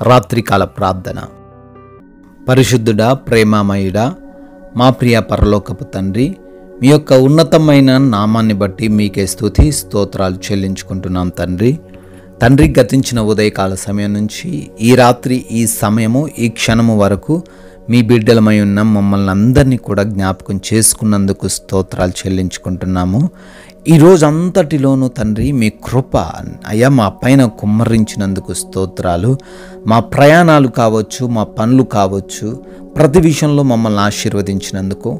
రాత్రికాల ప్రార్థన. పరిశుద్ధుడా, ప్రేమామయుడా, మా ప్రియ పరలోకపు తండ్రి, మీ యొక్క ఉన్నతమైన నామాన్ని బట్టి మీకే స్తుతి స్తోత్రాలు చెల్లించుకుంటున్నాం తండ్రి. గతించిన ఉదయకాల సమయం నుంచి ఈ రాత్రి ఈ సమయము ఈ క్షణము వరకు మీ బిడ్డలమై ఉన్న మమ్మల్ని అందరినీ కూడా జ్ఞాపకం చేసుకున్నందుకు స్తోత్రాలు చెల్లించుకుంటున్నాము. ఈ రోజు అంతటిలోనూ తండ్రి మీ కృప అయ్యా మా పైన కుమ్మరించినందుకు స్తోత్రాలు. మా ప్రయాణాలు కావచ్చు, మా పనులు కావచ్చు, ప్రతి విషయంలో మమ్మల్ని ఆశీర్వదించినందుకు,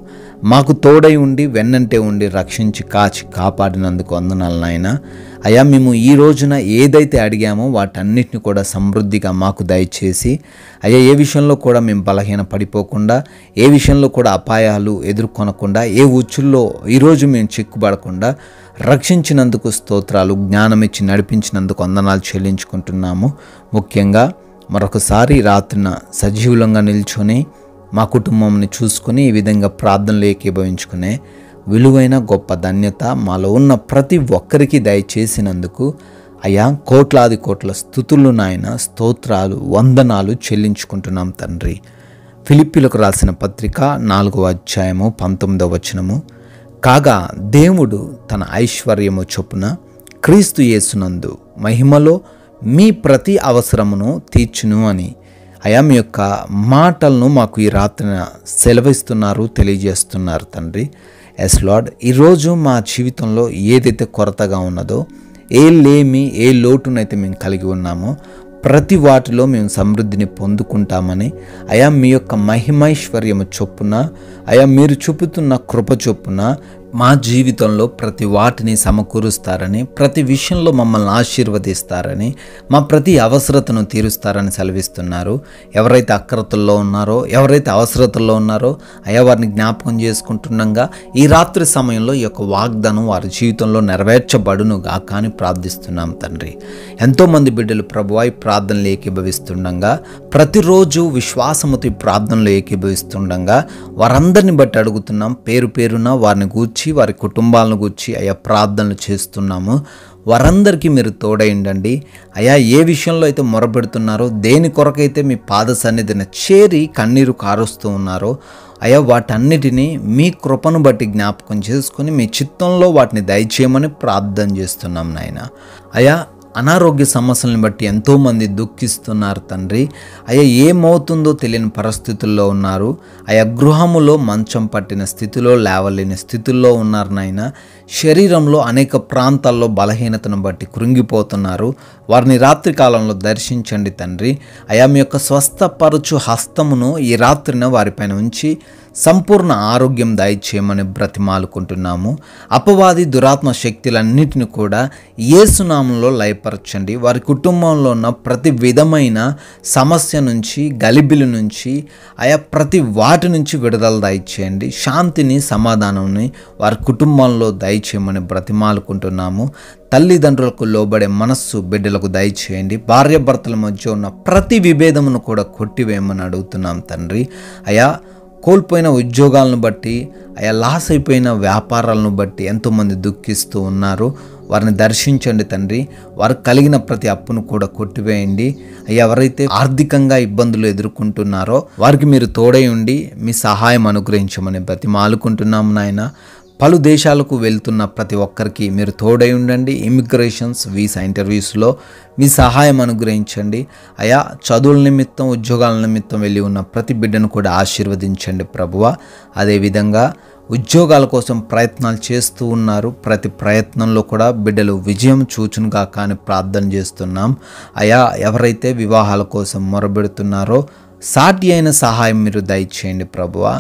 మాకు తోడై ఉండి వెన్నంటే ఉండి రక్షించి కాచి కాపాడినందుకు వందనాలు నాయనా. అయ్యా మేము ఈ రోజున ఏదైతే అడిగామో వాటన్నిటిని కూడా సమృద్ధిగా మాకు దయచేసి, అయ్యా ఏ విషయంలో కూడా మేము బలహీన పడిపోకుండా, ఏ విషయంలో కూడా అపాయాలు ఎదుర్కొనకుండా, ఏ ఉచ్చుల్లో ఈరోజు మేము చిక్కుబడకుండా రక్షించినందుకు స్తోత్రాలు. జ్ఞానం ఇచ్చి నడిపించినందుకు వందనాలు చెల్లించుకుంటున్నాము. ముఖ్యంగా మరొకసారి రాత్రిన సజీవులంగా నిల్చొని మా కుటుంబంని చూసుకుని ఈ విధంగా ప్రార్థనలు ఏకీభవించుకునే విలువైన గొప్ప ధన్యత మాలో ఉన్న ప్రతి ఒక్కరికి దయచేసినందుకు అయ్యా కోట్లాది కోట్ల స్తుతులు నాయన, స్తోత్రాలు, వందనాలు చెల్లించుకుంటున్నాం తండ్రి. ఫిలిప్పీలకు రాసిన పత్రిక 4వ అధ్యాయము 19వ వచనము, కాగా దేవుడు తన ఐశ్వర్యము చొప్పున క్రీస్తు యేసునందు మహిమలో మీ ప్రతి అవసరమును తీర్చును అని అయా మీ యొక్క మాటలను మాకు ఈ రాత్రిన సెలవిస్తున్నారు, తెలియజేస్తున్నారు తండ్రి. ఎస్ లార్డ్, ఈరోజు మా జీవితంలో ఏదైతే కొరతగా ఉన్నదో, ఏ లేమి ఏ లోటునైతే మేము కలిగి ఉన్నామో ప్రతి వాటిలో మేము సమృద్ధిని పొందుకుంటామని అయా మీ యొక్క మహిమైశ్వర్యము చొప్పున, అయా మీరు చూపుతున్న కృప చొప్పున మా జీవితంలో ప్రతి వాటిని సమకూరుస్తారని, ప్రతి విషయంలో మమ్మల్ని ఆశీర్వదిస్తారని, మా ప్రతి అవసరతను తీరుస్తారని సెలవిస్తున్నారు. ఎవరైతే అక్రతల్లో ఉన్నారో, ఎవరైతే అవసరతల్లో ఉన్నారో అయా వారిని జ్ఞాపకం చేసుకుంటుండగా ఈ రాత్రి సమయంలో ఈ యొక్క వాగ్దానం వారి జీవితంలో నెరవేర్చబడునుగా కానీ ప్రార్థిస్తున్నాం తండ్రి. ఎంతోమంది బిడ్డలు ప్రభువా ఈ ప్రార్థనలు ఏకీభవిస్తుండగా, ప్రతిరోజు విశ్వాసముతో ఈ ప్రార్థనలు ఏకీభవిస్తుండగా వారందరిని బట్టి అడుగుతున్నాం. పేరు పేరున వారిని గూర్చి, వారి కుటుంబాలను గూర్చి అయ్యా ప్రార్థనలు చేస్తున్నాము. వారందరికీ మీరు తోడై ఉండండి. అయ్యా ఏ విషయంలో అయితే మొరపెడుతున్నారో, దేని కొరకైతే మీ పాద సన్నిధిని చేరి కన్నీరు కారుస్తూ ఉన్నారో అయ్యా వాటన్నిటినీ మీ కృపను బట్టి జ్ఞాపకం చేసుకొని మీ చిత్తంలో వాటిని దయచేయమని ప్రార్థన చేస్తున్నాం నాయన. అయ్యా అనారోగ్య సమస్యలను బట్టి ఎంతోమంది దుఃఖిస్తున్నారు తండ్రి. అయ్యా ఏమవుతుందో తెలియని పరిస్థితుల్లో ఉన్నారు. అయ్యా గృహములో మంచం పట్టిన స్థితిలో, లేవలేని స్థితుల్లో ఉన్నారు నాయన. శరీరంలో అనేక ప్రాంతాల్లో బలహీనతను బట్టి కృంగిపోతున్నారు. వారిని రాత్రి కాలంలో దర్శించండి తండ్రి. అయా మీ యొక్క స్వస్థపరచు హస్తమును ఈ రాత్రిన వారిపైన ఉంచి సంపూర్ణ ఆరోగ్యం దయచేయమని బ్రతిమాలుకుంటున్నాము. అపవాది దురాత్మ శక్తులన్నిటిని కూడా యేసునామంలో లయపరచండి. వారి కుటుంబంలో ఉన్న ప్రతి విధమైన సమస్య నుంచి, గలిబిలి నుంచి, ఆయా ప్రతి వాటి నుంచి విడుదల దయచేయండి. శాంతిని, సమాధానాన్ని వారి కుటుంబంలో దయచేయమని బ్రతిమాలుకుంటున్నాము. తల్లిదండ్రులకు లోబడే మనస్సు బిడ్డలకు దయచేయండి. భార్యాభర్తల మధ్య ఉన్న ప్రతి విభేదమును కూడా కొట్టివేయమని అడుగుతున్నాం తండ్రి. అయా కోల్పోయిన ఉద్యోగాలను బట్టి, అయా లాస్ అయిపోయిన వ్యాపారాలను బట్టి ఎంతోమంది దుఃఖిస్తూ ఉన్నారు. వారిని దర్శించండి తండ్రి. వారికి కలిగిన ప్రతి అప్పును కూడా కొట్టివేయండి. అయ్యా ఎవరైతే ఆర్థికంగా ఇబ్బందులు ఎదుర్కొంటున్నారో వారికి మీరు తోడై ఉండి మీ సహాయం అనుగ్రహించమని బ్రతిమాలుకుంటున్నాము నాయన. పలు దేశాలకు వెళ్తున్న ప్రతి ఒక్కరికి మీరు తోడై ఉండండి. ఇమిగ్రేషన్స్, వీసా ఇంటర్వ్యూస్లో మీ సహాయం అనుగ్రహించండి. అయా చదువుల నిమిత్తం, ఉద్యోగాల నిమిత్తం వెళ్ళి ఉన్న ప్రతి బిడ్డను కూడా ఆశీర్వదించండి ప్రభువా. అదేవిధంగా ఉద్యోగాల కోసం ప్రయత్నాలు చేస్తూ ఉన్నారు. ప్రతి ప్రయత్నంలో కూడా బిడ్డలు విజయం చూచునుగా కానీ ప్రార్థన చేస్తున్నాం. అయా ఎవరైతే వివాహాల కోసం మొరబెడుతున్నారో సాటి అయిన సహాయం మీరు దయచేయండి ప్రభువా.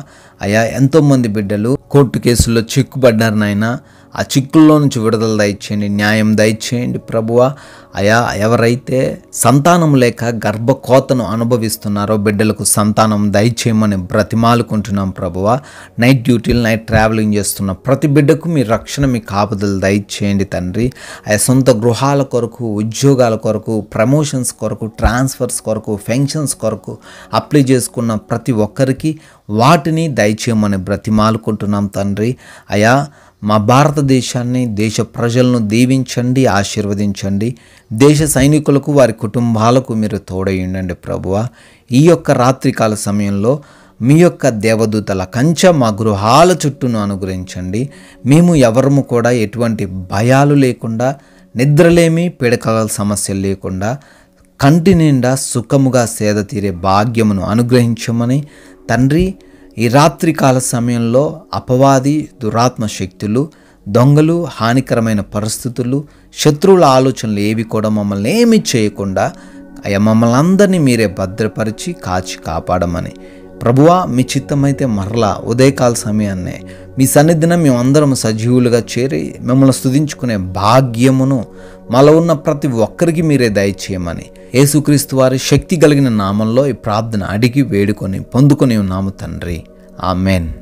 అయా ఎంతోమంది బిడ్డలు కోర్టు కేసుల్లో చిక్కుబడ్డారు నాయనా. ఆ చిక్కుల్లో నుంచి విడుదల దయచేయండి, న్యాయం దయచేయండి ప్రభువా. అయా ఎవరైతే సంతానం లేక గర్భకోతను అనుభవిస్తున్నారో బిడ్డలకు సంతానం దయచేయమని బ్రతిమాలుకుంటున్నాం ప్రభువా. నైట్ డ్యూటీలు, నైట్ ట్రావెలింగ్ చేస్తున్న ప్రతి బిడ్డకు మీ రక్షణ, మీ కాపుదలు దయచేయండి తండ్రి. అయా సొంత గృహాల కొరకు, ఉద్యోగాల కొరకు, ప్రమోషన్స్ కొరకు, ట్రాన్స్ఫర్స్ కొరకు, ఫెన్షన్స్ కొరకు అప్లై చేసుకున్న ప్రతి ఒక్కరికి వాటిని దయచేయమని బ్రతిమాలుకుంటున్నాం తండ్రి. అయా మా భారతదేశాన్ని, దేశ ప్రజలను దీవించండి, ఆశీర్వదించండి. దేశ సైనికులకు, వారి కుటుంబాలకు మీరు తోడై ఉండండి ప్రభువా. ఈ యొక్క రాత్రికాల సమయంలో మీ యొక్క దేవదూతల కంచె మా గృహాల చుట్టూను అనుగ్రహించండి. మేము ఎవరము కూడా ఎటువంటి భయాలు లేకుండా, నిద్రలేమి, పీడకల సమస్యలు లేకుండా కంటి నిండా సుఖముగా సేద తీరే భాగ్యమును అనుగ్రహించమని తండ్రి, ఈ రాత్రికాల సమయంలో అపవాది, దురాత్మ శక్తులు, దొంగలు, హానికరమైన పరిస్థితులు, శత్రువుల ఆలోచనలు ఏవి కూడా మమ్మల్ని ఏమీ చేయకుండా అయ్యా మమ్మల్ని అందరినీ మీరే భద్రపరిచి కాచి కాపాడమని ప్రభువా, మీ చిత్తమైతే మరలా ఉదయకాల సమయాన్నే మీ సన్నిధిన మేమందరం సజీవులుగా చేరి మిమ్మల్ని స్తుతించుకునే భాగ్యమును మాలో ఉన్న ప్రతి ఒక్కరికి మీరే దయచేయమని యేసుక్రీస్తు వారి శక్తి కలిగిన నామంలో ఈ ప్రార్థన అడిగి వేడుకొని పొందుకొని ఉన్నాము తండ్రి. ఆమెన్.